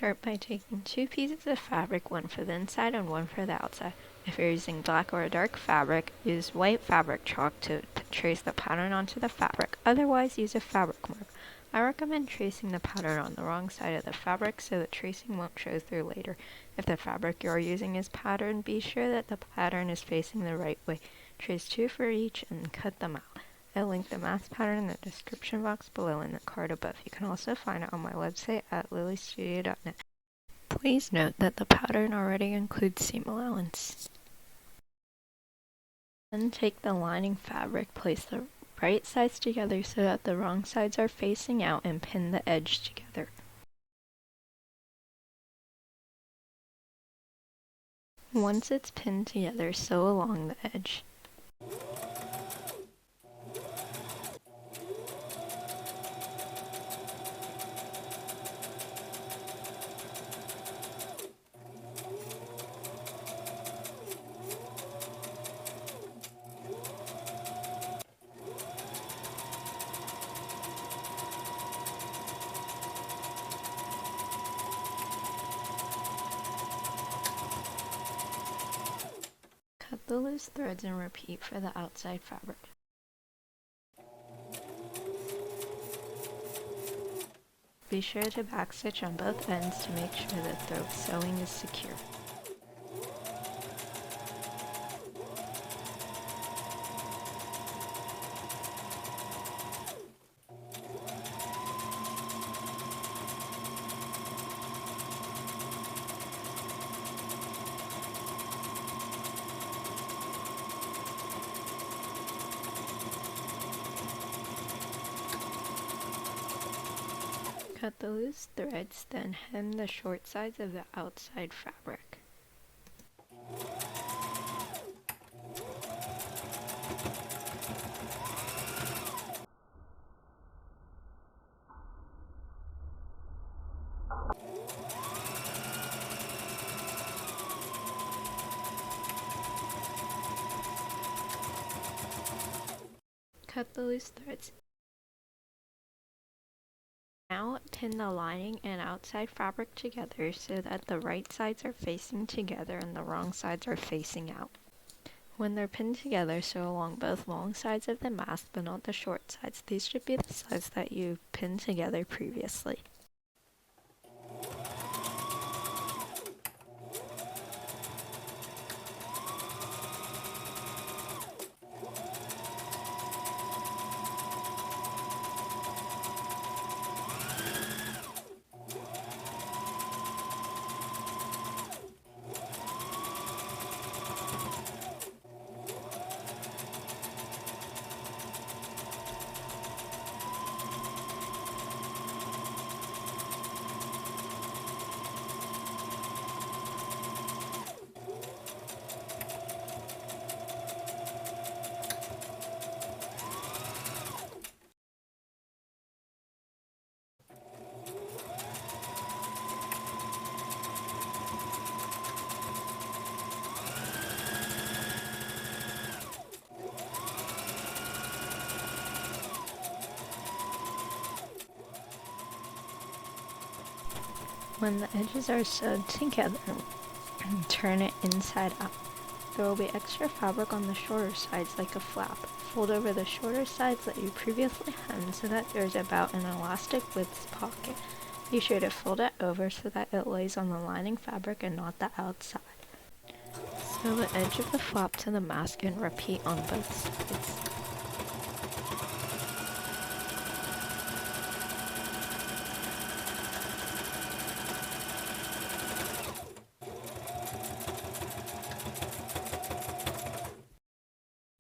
Start by taking 2 pieces of fabric, one for the inside and one for the outside. If you're using black or dark fabric, use white fabric chalk to trace the pattern onto the fabric. Otherwise, use a fabric mark. I recommend tracing the pattern on the wrong side of the fabric so the tracing won't show through later. If the fabric you're using is patterned, be sure that the pattern is facing the right way. Trace 2 for each and cut them out. I'll link the mask pattern in the description box below and the card above. You can also find it on my website at lilystudio.net. Please note that the pattern already includes seam allowance. Then take the lining fabric, place the right sides together so that the wrong sides are facing out, and pin the edge together. Once it's pinned together, sew along the edge. Cut the loose threads and repeat for the outside fabric. Be sure to backstitch on both ends to make sure that the sewing is secure. Cut the loose threads, then hem the short sides of the outside fabric. Cut the loose threads. Now pin the lining and outside fabric together so that the right sides are facing together and the wrong sides are facing out. When they're pinned together, sew along both long sides of the mask but not the short sides. These should be the sides that you pinned together previously. When the edges are sewed together, turn it inside out. There will be extra fabric on the shorter sides like a flap. Fold over the shorter sides that you previously hemmed so that there's about an elastic width pocket. Be sure to fold it over so that it lays on the lining fabric and not the outside. Sew the edge of the flap to the mask and repeat on both sides.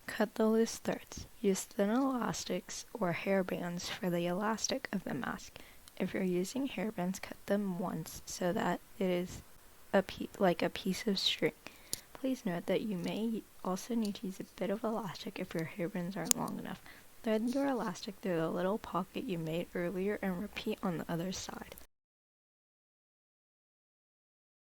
Cut the loose threads. Use thin elastics or hairbands for the elastic of the mask. If you're using hairbands, cut them once so that it is like a piece of string. Please note that you may also need to use a bit of elastic if your hairbands aren't long enough. Thread your elastic through the little pocket you made earlier and repeat on the other side.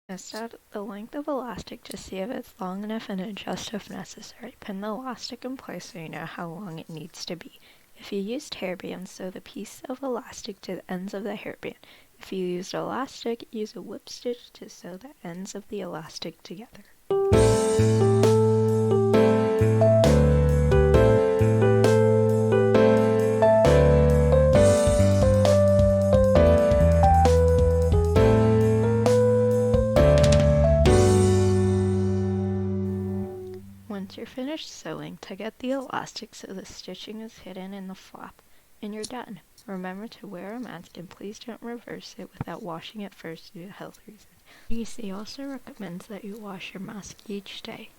Test out the length of elastic to see if it's long enough and adjust if necessary. Pin the elastic in place so you know how long it needs to be. If you used hairbands, sew the piece of elastic to the ends of the hairband. If you used elastic, use a whip stitch to sew the ends of the elastic together. Once you're finished sewing, tug out the elastic so the stitching is hidden in the flap, and you're done. Remember to wear a mask and please don't reverse it without washing it first due to health reasons. EC also recommends that you wash your mask each day.